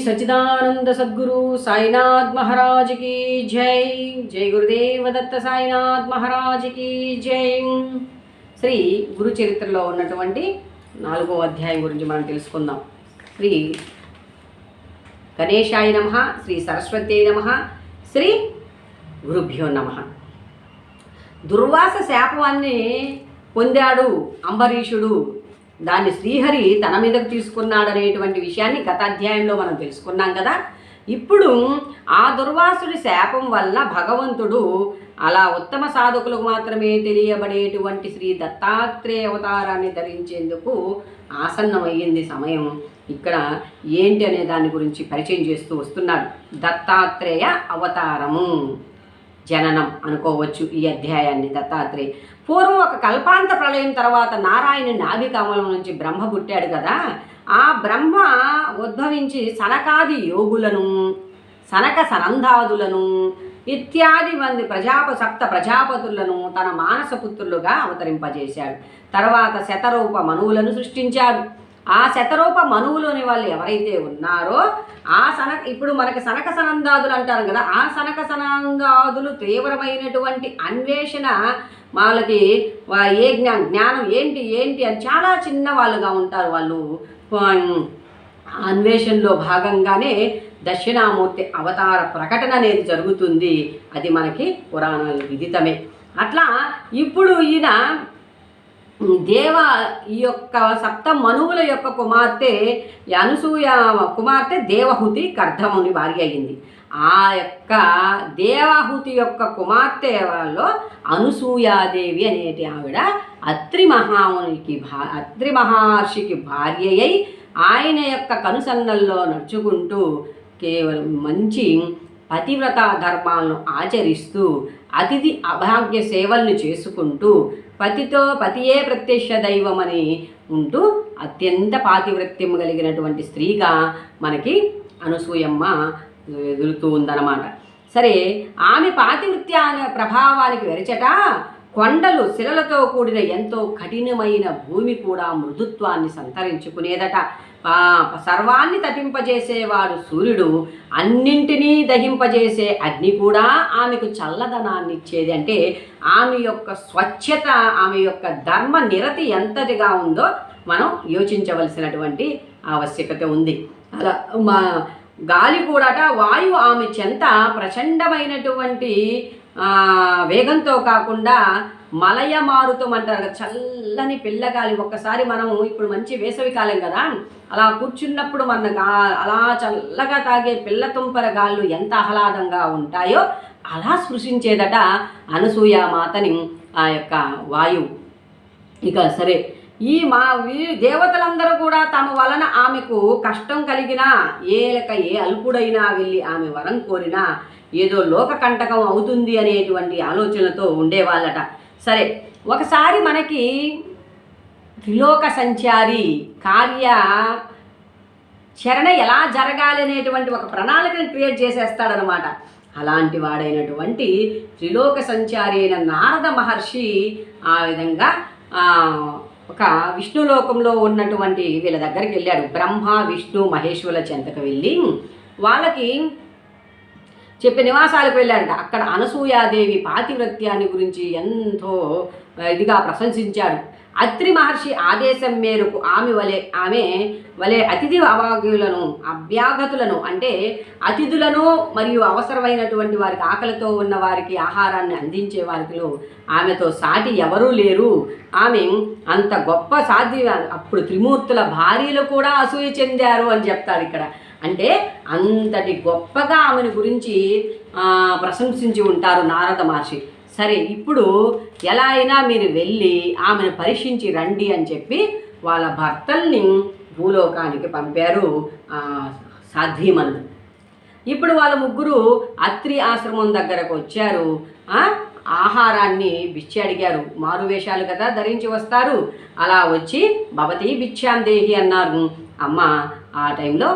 सच्चिदानंद सद्गुरु साईनाथ महाराज की जय। जय गुरुदेव दत्त साईनाथ महाराज की जय। శ్రీ గురు చరిత్రలో ఉన్నటువంటి 4వ అధ్యాయం గురించి మనం తెలుసుకుందాం. శ్రీ గణేశాయ నమః, శ్రీ సరస్వతీ నమః, శ్రీ గురుభ్యో నమః. దుర్వాస శాపాన్ని పొందాడు అంబరీషుడు. దాన్ని శ్రీహరి తన మీదకు తీసుకున్నాడనేటువంటి విషయాన్ని గత అధ్యాయంలో మనం తెలుసుకున్నాం కదా. ఇప్పుడు ఆ దుర్వాసుడి శాపం వల్ల భగవంతుడు అలా ఉత్తమ సాధకులకు మాత్రమే తెలియబడేటువంటి శ్రీ దత్తాత్రేయ అవతారాన్ని ధరించేందుకు ఆసన్నమయ్యింది సమయం. ఇక్కడ ఏంటి అనే దాని గురించి పరిచయం చేస్తూ వస్తున్నాడు. దత్తాత్రేయ అవతారము జననం అనుకోవచ్చు ఈ అధ్యాయాన్ని. దత్తాత్రేయ పూర్వం ఒక కల్పాంత ప్రళయం తర్వాత నారాయణ నాభి కమలం నుంచి బ్రహ్మ పుట్టాడు కదా. ఆ బ్రహ్మ ఉద్భవించి సనకాది యోగులను, సనక సనందాదులను ఇత్యాది మంది సప్త ప్రజాపతులను తన మానసపుత్రులుగా అవతరింపజేశాడు. తర్వాత శతరూప మనువులను సృష్టించాడు. ఆ శతరూప మనువులోని వాళ్ళు ఎవరైతే ఉన్నారో ఇప్పుడు మనకి సనక సనందాదులు అంటారు కదా. ఆ సనక సనందాదులు తీవ్రమైనటువంటి అన్వేషణ, వాళ్ళకి ఏ జ్ఞానం ఏంటి అని చాలా చిన్న వాళ్ళుగా ఉంటారు. వాళ్ళు అన్వేషణలో భాగంగానే దక్షిణామూర్తి అవతార ప్రకటన అనేది జరుగుతుంది. అది మనకి పురాణాలు విదితమే. అట్లా ఇప్పుడు ఈయన ఈ యొక్క సప్త మనువుల యొక్క కుమార్తె అనసూయ కుమార్తె దేవహుతి కర్ధముని భార్య అయింది. ఆ యొక్క దేవహుతి యొక్క కుమార్తె వాళ్ళు అనసూయాదేవి అనేటి ఆవిడ అత్రి మహర్షికి భార్య అయి ఆయన యొక్క కనుసన్నల్లో నడుచుకుంటూ కేవలం మంచి పతివ్రత ధర్మాలను ఆచరిస్తూ అతిథి అభాగ్య సేవలను చేసుకుంటూ పతియే ప్రత్యక్ష దైవం అని ఉంటూ అత్యంత పాతివ్రత్యం కలిగినటువంటి స్త్రీగా మనకి అనసూయమ్మ ఎదురుతూ ఉందన్నమాట. సరే, ఆమె పాతివృత్య ప్రభావానికి వెరచట కొండలు శిలలతో కూడిన ఎంతో కఠినమైన భూమి కూడా మృదుత్వాన్ని సంతరించుకునేదట. సర్వాన్ని తపింపజేసేవాడు సూర్యుడు, అన్నింటినీ దహింపజేసే అగ్ని కూడా ఆమెకు చల్లదనాన్ని ఇచ్చేది. అంటే ఆమె యొక్క స్వచ్ఛత, ఆమె యొక్క ధర్మ నిరతి ఎంతటిగా ఉందో మనం యోచించవలసినటువంటి ఆవశ్యకత ఉంది. అలా గాలి కూడాట వాయువు ఆమె చెంత ప్రచండమైనటువంటి వేగంతో కాకుండా మలయ మారుతం అంటారు, చల్లని పిల్లగాలి. ఒక్కసారి మనం ఇప్పుడు మంచి వేసవి కాలం కదా, అలా కూర్చున్నప్పుడు మనకు అలా చల్లగా తాగే పిల్ల తుంపర గాళ్ళు ఎంత ఆహ్లాదంగా ఉంటాయో అలా స్పృశించేదట అనసూయామాతని ఆ యొక్క వాయువు. ఇక సరే, ఈ దేవతలందరూ కూడా తమ వలన ఆమెకు కష్టం కలిగినా ఏ అల్పుడైనా వెళ్ళి ఆమె వరం కోరినా ఏదో లోక కంటకం అవుతుంది అనేటువంటి ఆలోచనలతో ఉండేవాళ్ళట. సరే, ఒకసారి మనకి త్రిలోక సంచారి కార్యాచరణ ఎలా జరగాలి అనేటువంటి ఒక ప్రణాళికను క్రియేట్ చేసేస్తాడనమాట. అలాంటి వాడైనటువంటి త్రిలోక సంచారి అయిన నారద మహర్షి ఆ విధంగా ఒక విష్ణులోకంలో ఉన్నటువంటి వీళ్ళ దగ్గరికి వెళ్ళాడు. బ్రహ్మ విష్ణు మహేశ్వరుల చెంతకు వెళ్ళి వాళ్ళకి చెప్పే నివాసాలకు వెళ్ళాడట. అక్కడ అనసూయాదేవి పాతివ్రత్యాన్ని గురించి ఎంతో ఇదిగా ప్రశంసించాడు. అత్రి మహర్షి ఆదేశం మేరకు ఆమె వలె అతిథి అభ్యాగతులను అంటే అతిథులను మరియు అవసరమైనటువంటి వారికి, ఆకలితో ఉన్న వారికి ఆహారాన్ని అందించే వారికి ఆమెతో సాటి ఎవరూ లేరు. ఆమె అంత గొప్ప అప్పుడు త్రిమూర్తుల భార్యలు కూడా అసూయ చెందారు అని చెప్తారు ఇక్కడ. అంటే అంతటి గొప్పగా ఆమెను గురించి ప్రశంసించి ఉంటారు నారద మహర్షి. సరే, ఇప్పుడు ఎలా అయినా మీరు వెళ్ళి ఆమెను పరీక్షించి రండి అని చెప్పి వాళ్ళ భర్తల్ని భూలోకానికి పంపారు సాధ్వీమనులు. ఇప్పుడు వాళ్ళ ముగ్గురు అత్రి ఆశ్రమం దగ్గరకు వచ్చారు. ఆహారాన్ని బిచ్చి అడిగారు. మారువేషాలు కదా ధరించి వస్తారు. అలా వచ్చి భవతి బిచ్చాం దేహి అన్నారు. అమ్మ ఆ టైంలో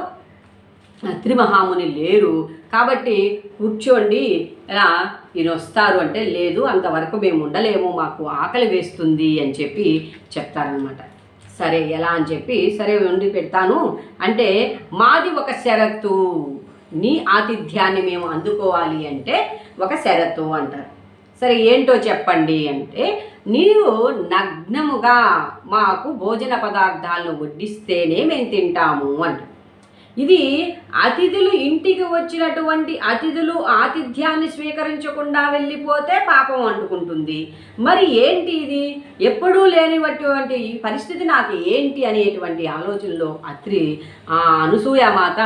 అత్రి మహాముని లేరు కాబట్టి కూర్చోండి, ఇలా ఈయన వస్తారు అంటే లేదు, అంతవరకు మేము ఉండలేము, మాకు ఆకలి వేస్తుంది అని చెప్పి చెప్తారనమాట. సరే ఎలా అని చెప్పి సరే వండి పెడతాను అంటే, మాది ఒక షరతు, నీ ఆతిథ్యాన్ని మేము అందుకోవాలి అంటే ఒక షరతు అంటారు. సరే ఏంటో చెప్పండి అంటే, నీవు నగ్నముగా మాకు భోజన పదార్థాలను వడ్డిస్తేనే మేము తింటాము అంటారు. ఇది అతిథులు ఇంటికి వచ్చినటువంటి అతిథులు ఆతిథ్యాన్ని స్వీకరించకుండా వెళ్ళిపోతే పాపం అంటుకుంటుంది. మరి ఏంటి ఇది, ఎప్పుడూ లేనిటువంటి ఈ పరిస్థితి నాకు ఏంటి అనేటువంటి ఆలోచనలో అనసూయామాత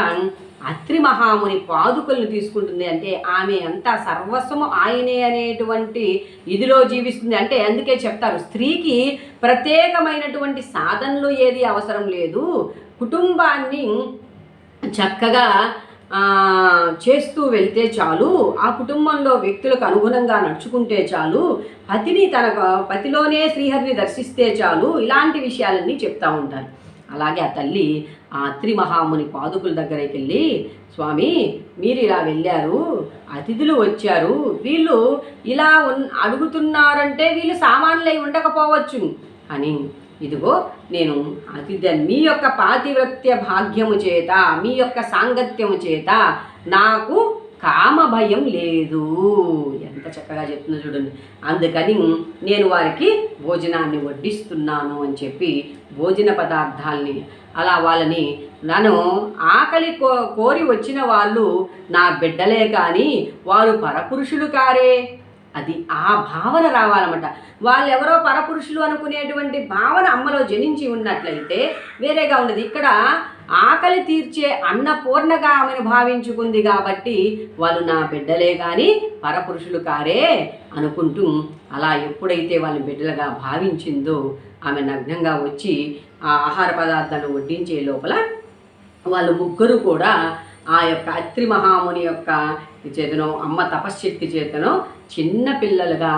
అత్రి మహాముని పాదుకలను తీసుకుంటుంది. అంటే ఆమె అంతా సర్వస్వము ఆయనే అనేటువంటి ఇదిలో జీవిస్తుంది. అంటే అందుకే చెప్తారు, స్త్రీకి ప్రత్యేకమైనటువంటి సాధనలు ఏది అవసరం లేదు, కుటుంబాన్ని చక్కగా చేస్తూ వెళ్తే చాలు, ఆ కుటుంబంలో వ్యక్తులకు అనుగుణంగా నడుచుకుంటే చాలు, పతిలోనే శ్రీహరిని దర్శిస్తే చాలు, ఇలాంటి విషయాలన్నీ చెప్తూ ఉంటారు. అలాగే ఆ తల్లి ఆ అత్రి మహాముని పాదుకుల దగ్గరికి వెళ్ళి, స్వామి మీరు ఇలా వెళ్ళారు, అతిథులు వచ్చారు, వీళ్ళు ఇలా అడుగుతున్నారంటే వీళ్ళు సామాన్యులై ఉండకపోవచ్చు అని, ఇదిగో నేను మీ యొక్క పాతివ్రత్య భాగ్యము చేత, మీ యొక్క సాంగత్యము చేత నాకు కామ భయం లేదు. ఎంత చక్కగా చెప్తుందో చూడండి. అందుకని నేను వారికి భోజనాన్ని వడ్డిస్తున్నాను అని చెప్పి భోజన పదార్థాలని అలా వాళ్ళని, నన్ను ఆకలి కోరి వచ్చిన వాళ్ళు నా బిడ్డలే కానీ వారు పరపురుషులు కారే, అది ఆ భావన రావాలన్నమాట. వాళ్ళు ఎవరో పరపురుషులు అనుకునేటువంటి భావన అమ్మలో జనించి ఉన్నట్లయితే వేరేగా ఉండదు. ఇక్కడ ఆకలి తీర్చే అన్నపూర్ణగా ఆమెను భావించుకుంది కాబట్టి వాళ్ళు నా బిడ్డలే కానీ పరపురుషులు కారే అనుకుంటూ అలా ఎప్పుడైతే వాళ్ళ బిడ్డలుగా భావించిందో ఆమె నగ్నంగా వచ్చి ఆ ఆహార పదార్థాలను వడ్డించే లోపల వాళ్ళు ముగ్గురు కూడా ఆ యొక్క అత్రి మహాముని యొక్క చేతనో అమ్మ తపశ్శక్తి చేతనో చిన్న పిల్లలుగా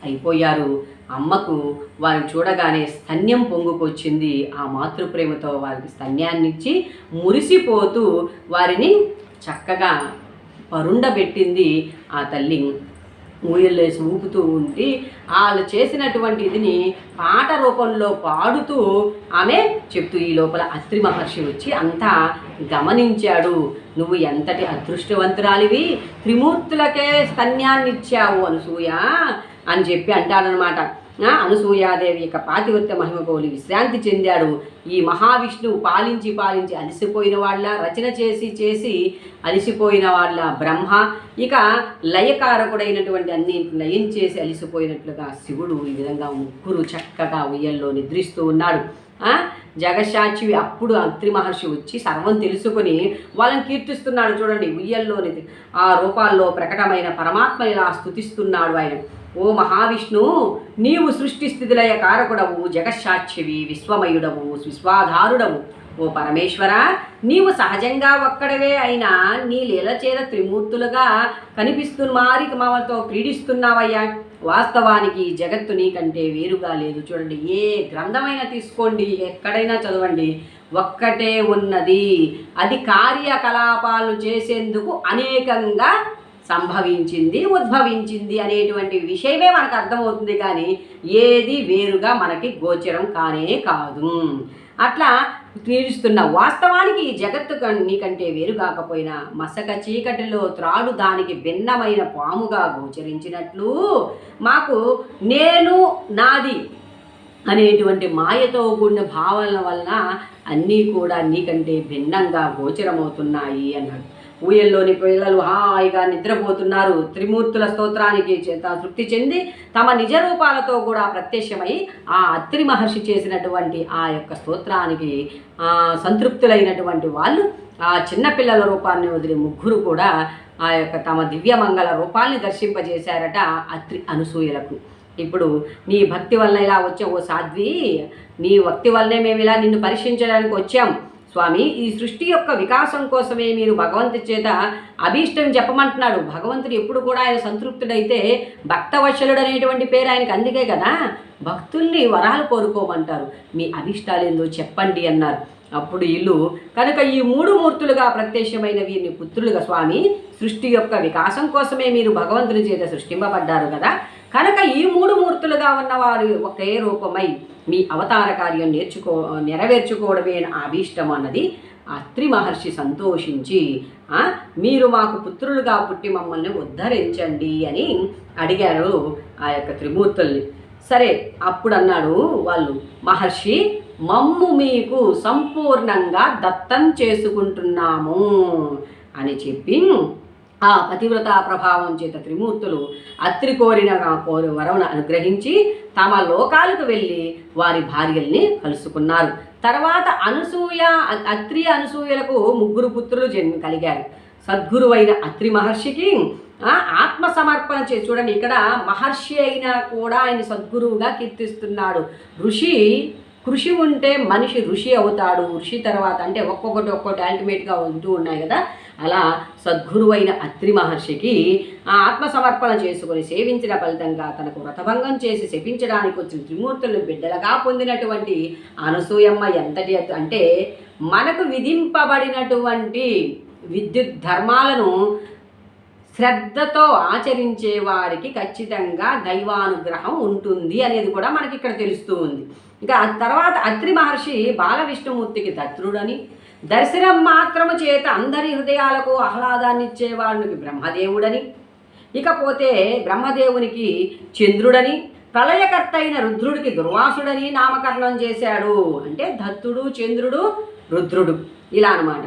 అయిపోయారు. అమ్మకు వారిని చూడగానే స్తన్యం పొంగుకొచ్చింది. ఆ మాతృప్రేమతో వారికి స్తన్యాన్నిచ్చి మురిసిపోతూ వారిని చక్కగా పరుండబెట్టింది. ఆ తల్లి ఊయలేసి ఊపుతూ ఉండి వాళ్ళు చేసినటువంటి ఇదిని పాట రూపంలో పాడుతూ ఆమె చెప్తూ, ఈ లోపల అత్రి మహర్షి వచ్చి అంతా గమనించాడు. నువ్వు ఎంతటి అదృష్టవంతురాలివి, త్రిమూర్తులకే స్తన్యాన్నిచ్చావు అనసూయ అని చెప్పి అంటాడనమాట. అనసూయాదేవి యొక్క పాతివ్రత్య మహిమ కోలి విశ్రాంతి చెందాడు. ఈ మహావిష్ణువు పాలించి పాలించి అలసిపోయిన వాళ్ళ, రచన చేసి చేసి అలసిపోయిన వాళ్ళ బ్రహ్మ, ఇక లయకారకుడైనటువంటి అన్ని లయం చేసి అలసిపోయినట్లుగా శివుడు ఈ విధంగా ముగ్గురు చక్కగా ఉయ్యల్లో నిద్రిస్తూ ఉన్నాడు. జగశాచివి అప్పుడు అత్రి మహర్షి వచ్చి సర్వం తెలుసుకొని వాళ్ళని కీర్తిస్తున్నాడు. చూడండి, ఉయ్యల్లోని ఆ రూపాల్లో ప్రకటమైన పరమాత్మని ఇలా స్తుతిస్తున్నాడు ఆయన. ఓ మహావిష్ణు, నీవు సృష్టి స్థితిలయ కారకుడవు, జగశాక్షివి, విశ్వమయుడవు, విశ్వాధారుడవు. ఓ పరమేశ్వర, నీవు సహజంగా ఒక్కడవే అయినా నీ లీల చేత త్రిమూర్తులుగా మారికి మామతో క్రీడిస్తున్నావయ్యా. వాస్తవానికి జగత్తు నీకంటే వేరుగా లేదు. చూడండి, ఏ గ్రంథమైనా తీసుకోండి, ఎక్కడైనా చదవండి, ఒక్కటే ఉన్నది. అది కార్యకలాపాలు చేసేందుకు అనేకంగా సంభవించింది, ఉద్భవించింది అనేటువంటి విషయమే మనకు అర్థమవుతుంది. కానీ ఏది వేరుగా మనకి గోచరం కానే కాదు. అట్లా తీరుస్తున్న వాస్తవానికి ఈ జగత్తు నీకంటే వేరు కాకపోయినా మసక చీకటిలో త్రాడు దానికి భిన్నమైన పాముగా గోచరించినట్లు మాకు నేను నాది అనేటువంటి మాయతో కూడిన భావనల వలన అన్నీ కూడా నీకంటే భిన్నంగా గోచరమవుతున్నాయి అన్నాడు. ఊయల్లోని పిల్లలు హాయిగా నిద్రపోతున్నారు. త్రిమూర్తుల స్తోత్రానికి తృప్తి చెంది తమ నిజ రూపాలతో కూడా ప్రత్యక్షమై ఆ అత్రి మహర్షి చేసినటువంటి ఆ యొక్క స్తోత్రానికి సంతృప్తులైనటువంటి వాళ్ళు ఆ చిన్నపిల్లల రూపాన్ని వదిలి ముగ్గురు కూడా ఆ యొక్క తమ దివ్యమంగళ రూపాల్ని దర్శింపజేశారట అత్రి అనసూయలకు. ఇప్పుడు నీ భక్తి వలన ఇలా వచ్చాం ఓ సాధ్వి, నీ భక్తి వల్లనే మేము ఇలా నిన్ను పరీక్షించడానికి వచ్చాం స్వామి. ఈ సృష్టి యొక్క వికాసం కోసమే మీరు భగవంతుడి చేత అభీష్టం చెప్పమంటున్నాడు. భగవంతుడు ఎప్పుడు కూడా ఆయన సంతృప్తుడైతే భక్తవత్సలుడు అనేటువంటి పేరు ఆయనకు, అందుకే కదా భక్తుల్ని వరాలు కోరుకోమంటారు. మీ అభీష్టాలు ఏందో చెప్పండి అన్నారు. అప్పుడు వీళ్ళు కనుక ఈ మూడు మూర్తులుగా ప్రత్యక్షమైన వీరిని పుత్రులుగా స్వామి సృష్టి యొక్క వికాసం కోసమే మీరు భగవంతుని చేత సృష్టింపబడ్డారు కదా, కనుక ఈ మూడు మూర్తులుగా ఉన్నవారు ఒకే రూపమై మీ అవతార కార్యం నెరవేర్చుకోవడమే అభీష్టం అన్నది అత్రి మహర్షి సంతోషించి మీరు మాకు పుత్రులుగా పుట్టి మమ్మల్ని ఉద్ధరించండి అని అడిగారు ఆ యొక్క త్రిమూర్తుల్ని. సరే అప్పుడు అన్నాడు వాళ్ళు, మహర్షి మమ్ము మీకు సంపూర్ణంగా దత్తం చేసుకుంటున్నాము అని చెప్పి ఆ పతివ్రత ప్రభావం చేత త్రిమూర్తులు అత్రి కోరిన వరమును అనుగ్రహించి తమ లోకాలకు వెళ్ళి వారి భార్యల్ని కలుసుకున్నారు. తర్వాత అత్రి అనసూయలకు ముగ్గురు పుత్రులు కలిగారు. సద్గురువైన అత్రి మహర్షికి ఆత్మసమర్పణ చూడండి, ఇక్కడ మహర్షి అయినా కూడా ఆయన సద్గురువుగా కీర్తిస్తున్నాడు. కృషి ఉంటే మనిషి ఋషి అవుతాడు. ఋషి తర్వాత అంటే ఒక్కొక్కటి అల్టిమేట్గా ఉంటూ ఉన్నాయి కదా, అలా సద్గురువైన అత్రి మహర్షికి ఆత్మసమర్పణ చేసుకొని సేవించిన ఫలితంగా తనకు వ్రతభంగం చేసి శపించడానికి వచ్చిన త్రిమూర్తులను బిడ్డలుగా పొందినటువంటి అనసూయమ్మ ఎంతటి అంటే మనకు విధింపబడినటువంటి విద్యుత్ ధర్మాలను శ్రద్ధతో ఆచరించే వారికి ఖచ్చితంగా దైవానుగ్రహం ఉంటుంది అనేది కూడా మనకి ఇక్కడ తెలుస్తూ ఉంది. ఇంకా తర్వాత అత్రి మహర్షి బాల విష్ణుమూర్తికి దత్తుడని, దర్శనం మాత్రము చేత అందరి హృదయాలకు ఆహ్లాదాన్ని ఇచ్చేవాడికి బ్రహ్మదేవుడని, ఇకపోతే బ్రహ్మదేవునికి చంద్రుడని, ప్రళయకర్త అయిన రుద్రుడికి దుర్వాసుడని నామకరణం చేశాడు. అంటే దత్తుడు, చంద్రుడు, రుద్రుడు ఇలా అన్నమాట.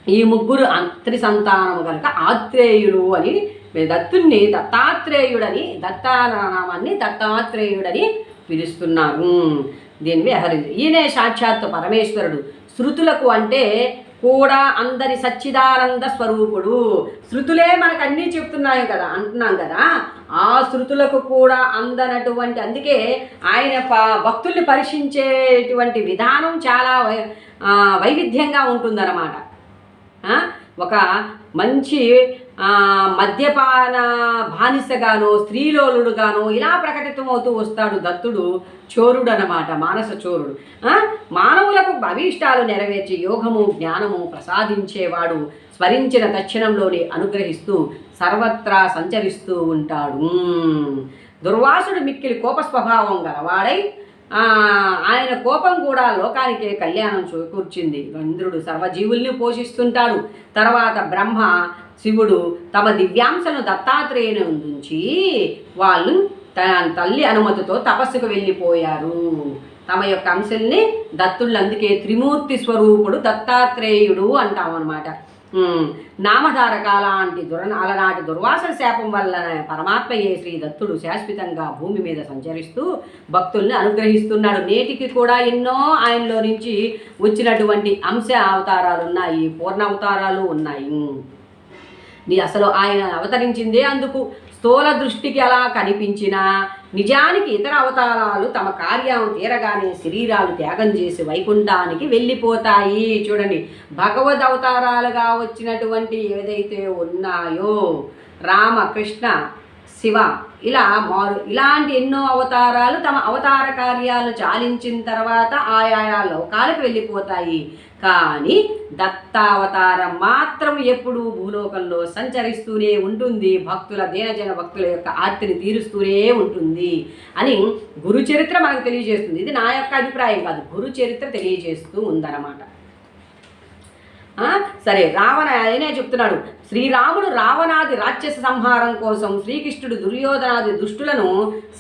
ఈ ముగ్గురు అత్రి సంతానము కనుక ఆత్రేయుడు అని దత్తుణ్ణి దత్తాత్రేయుడని, దత్తానామాన్ని దత్తాత్రేయుడని పిలుస్తున్నారు. దీన్ని వ్యవహరించి ఈయనే సాక్షాత్తు పరమేశ్వరుడు. శృతులకు అంటే కూడా అందరి సచ్చిదానంద స్వరూపుడు. శృతులే మనకు అన్నీ చెప్తున్నాయి కదా అంటున్నాం కదా, ఆ శృతులకు కూడా అందనటువంటి, అందుకే ఆయన భక్తుల్ని పరీక్షించేటువంటి విధానం చాలా వైవిధ్యంగా ఉంటుందన్నమాట. ఒక మంచి మద్యపాన బానిసగానో స్త్రీలోలుడుగానో ఇలా ప్రకటితమవుతూ వస్తాడు దత్తుడు. చోరుడు అన్నమాట, మానస చోరుడు. మానవులకు అభీష్టాలు నెరవేర్చి యోగము జ్ఞానము ప్రసాదించేవాడు. స్మరించిన తక్షణంలోనే అనుగ్రహిస్తూ సర్వత్రా సంచరిస్తూ ఉంటాడు. దుర్వాసుడు మిక్కిలి కోప స్వభావం గలవాడై ఆయన కోపం కూడా లోకానికే కళ్యాణం చేకూర్చింది. ఇంద్రుడు సర్వజీవుల్ని పోషిస్తుంటాడు. తర్వాత బ్రహ్మ శివుడు తమ దివ్యాంశను దత్తాత్రేయుని ఉంచి వాళ్ళు తల్లి అనుమతితో తపస్సుకు వెళ్ళిపోయారు. తమ యొక్క అంశల్ని దత్తుళ్ళు, అందుకే త్రిమూర్తి స్వరూపుడు దత్తాత్రేయుడు అంటామన్నమాట. నామధారక అలనాటి దుర్వాస శాపం వల్ల పరమాత్మయే శ్రీ దత్తుడు శాశ్వతంగా భూమి మీద సంచరిస్తూ భక్తుల్ని అనుగ్రహిస్తున్నాడు. నేటికి కూడా ఎన్నో ఆయనలో నుంచి వచ్చినటువంటి అంశ అవతారాలు ఉన్నాయి, పూర్ణ అవతారాలు ఉన్నాయి. అసలు ఆయన అవతరించిందే అందుకు. స్థూల దృష్టికి అలా కనిపించినా నిజానికి ఇతర అవతారాలు తమ కార్యం తీరగానే శరీరాలు త్యాగం చేసి వైకుంఠానికి వెళ్ళిపోతాయి. చూడండి, భగవద్ అవతారాలుగా వచ్చినటువంటి ఏదైతే ఉన్నాయో రామ, కృష్ణ, శివ ఇలాంటి ఎన్నో అవతారాలు తమ అవతార కార్యాలు చాలించిన తర్వాత ఆయా లోకాలకు వెళ్ళిపోతాయి. కానీ దత్తావతారం మాత్రం ఎప్పుడూ భూలోకంలో సంచరిస్తూనే ఉంటుంది. దీనజన భక్తుల యొక్క ఆర్తిని తీరుస్తూనే ఉంటుంది అని గురు చరిత్ర మనకు తెలియజేస్తుంది. ఇది నా యొక్క అభిప్రాయం కాదు, గురు చరిత్ర తెలియజేస్తూ ఉందన్నమాట. సరే, ఆయనే చెప్తున్నాడు, శ్రీరాముడు రావణాది రాక్షస సంహారం కోసం శ్రీకృష్ణుడు దుర్యోధనాది దుష్టులను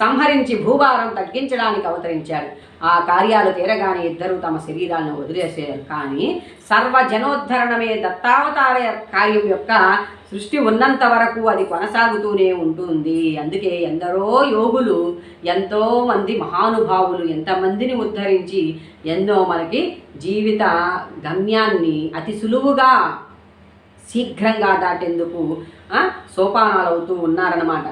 సంహరించి భూభారం తగ్గించడానికి అవతరించాడు. ఆ కార్యాలు తీరగానే ఇద్దరూ తమ శరీరాలను వదిలేసారు. కానీ సర్వజనోద్ధరణమే దత్తావతార కార్యం యొక్క సృష్టి ఉన్నంత వరకు అది కొనసాగుతూనే ఉంటుంది. అందుకే ఎందరో యోగులు, ఎంతోమంది మహానుభావులు ఎంతమందిని ఉద్ధరించి ఎన్నో మనకి జీవిత గమ్యాన్ని అతి సులువుగా శీఘ్రంగా దాటేందుకు సోపానాలు అవుతూ ఉన్నారన్నమాట.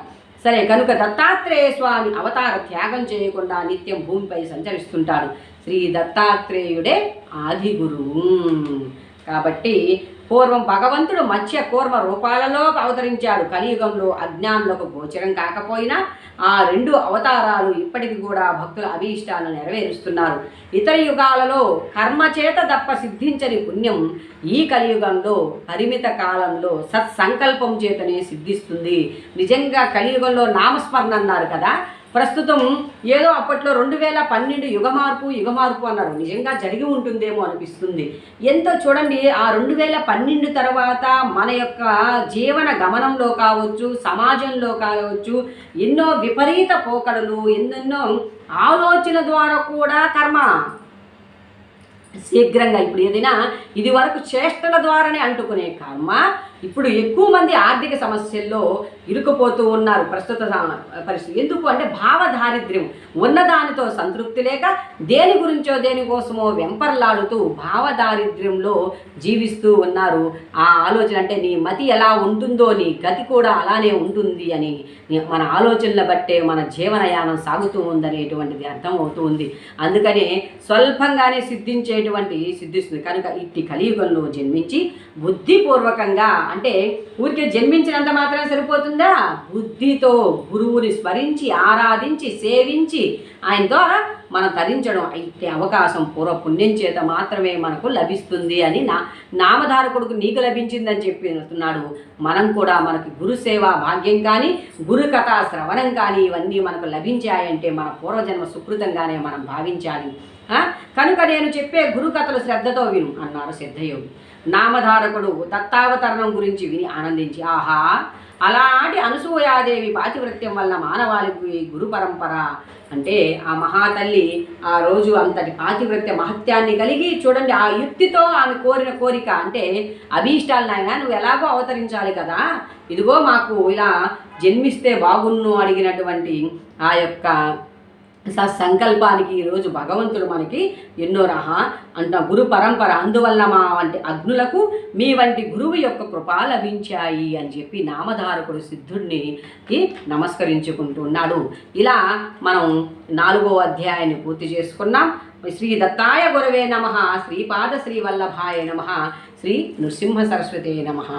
సరే, కనుక దత్తాత్రేయ స్వామి అవతార త్యాగం చేయకుండా నిత్యం భూమిపై సంచరిస్తుంటాడు. శ్రీ దత్తాత్రేయుడే ఆది గురువు. కాబట్టి పూర్వం భగవంతుడు మత్స్య కూర్మ రూపాలలో అవతరించాడు. కలియుగంలో అజ్ఞానులకు గోచరం కాకపోయినా ఆ 2 అవతారాలు ఇప్పటికి కూడా భక్తుల అభీష్టాలను నెరవేరుస్తున్నారు. ఇతర యుగాలలో కర్మ చేత తప్ప సిద్ధించని పుణ్యం ఈ కలియుగంలో పరిమిత కాలంలో సత్సంకల్పం చేతనే సిద్ధిస్తుంది. నిజంగా కలియుగంలో నామస్మరణ అన్నారు కదా, ప్రస్తుతం ఏదో అప్పట్లో 2012 యుగమార్పు అన్నారు. నిజంగా జరిగి ఉంటుందేమో అనిపిస్తుంది. ఎంతో చూడండి, ఆ 2012 తర్వాత మన యొక్క జీవన గమనంలో కావచ్చు, సమాజంలో కావచ్చు, ఎన్నో విపరీత పోకడలు, ఎన్నెన్నో ఆలోచన ద్వారా కూడా కర్మ శీఘ్రంగా ఇప్పుడు ఏదైనా ఇది వరకు చేష్టల ద్వారానే అంటుకునే కర్మ ఇప్పుడు ఎక్కువ మంది ఆర్థిక సమస్యల్లో ఇరుక్కుపోతూ ఉన్నారు ప్రస్తుత పరిస్థితి. ఎందుకు అంటే భావదారిద్ర్యం, ఉన్నదానితో సంతృప్తి లేక దేనికోసమో వెంపర్లాడుతూ భావదారిద్ర్యంలో జీవిస్తూ ఉన్నారు. ఆ ఆలోచన అంటే నీ మతి ఎలా ఉంటుందో నీ గతి కూడా అలానే ఉంటుంది అని మన ఆలోచనల బట్టే మన జీవనయానం సాగుతూ ఉందనేటువంటిది అర్థమవుతూ ఉంది. అందుకనే స్వల్పంగానే సిద్ధిస్తుంది కనుక ఇట్టి కలియుగంలో జన్మించి బుద్ధిపూర్వకంగా, అంటే ఊరికే జన్మించినంత మాత్రమే సరిపోతుందా, బుద్ధితో గురువుని స్మరించి ఆరాధించి సేవించి ఆయన ద్వారా మనం తరించడం అయితే అవకాశం పూర్వపుణ్యం చేత మాత్రమే మనకు లభిస్తుంది అని నామధారకుడికి నీకు లభించిందని చెప్తున్నాడు. మనం కూడా మనకి గురుసేవ భాగ్యం కానీ గురు కథా శ్రవణం కానీ ఇవన్నీ మనకు లభించాయంటే మన పూర్వజన్మ సుకృతంగానే మనం భావించాలి. కనుక నేను చెప్పే గురు కథలు శ్రద్ధతో విను అన్నారు సిద్ధయోగి. నామధారకుడు దత్తావతరణం గురించి విని ఆనందించి, ఆహా, అలాంటి అనసూయాదేవి పాతివృత్యం వల్ల మానవాళికి గురు పరంపర అంటే ఆ మహాతల్లి ఆ రోజు అంతటి పాతివృత్య మహత్యాన్ని కలిగి చూడండి, ఆ యుక్తితో ఆమె కోరిన కోరిక అంటే అభీష్టాలు, నాయన నువ్వు ఎలాగో అవతరించాలి కదా, ఇదిగో మాకు ఇలా జన్మిస్తే బాగున్ను అడిగినటువంటి ఆ యొక్క సంకల్పానికి ఈరోజు భగవంతుడు మనకి ఎన్నో గురు పరంపర, అందువల్ల మా వంటి అగ్నులకు మీ వంటి గురువు యొక్క కృప లభించాయి అని చెప్పి నామధారకుడు సిద్ధుడిని నమస్కరించుకుంటున్నాడు. ఇలా మనం 4వ అధ్యాయాన్ని పూర్తి చేసుకున్నాం. శ్రీ దత్తాయ గురవే నమః, శ్రీపాద శ్రీవల్లభాయ నమః, శ్రీ నృసింహ సరస్వతే నమః.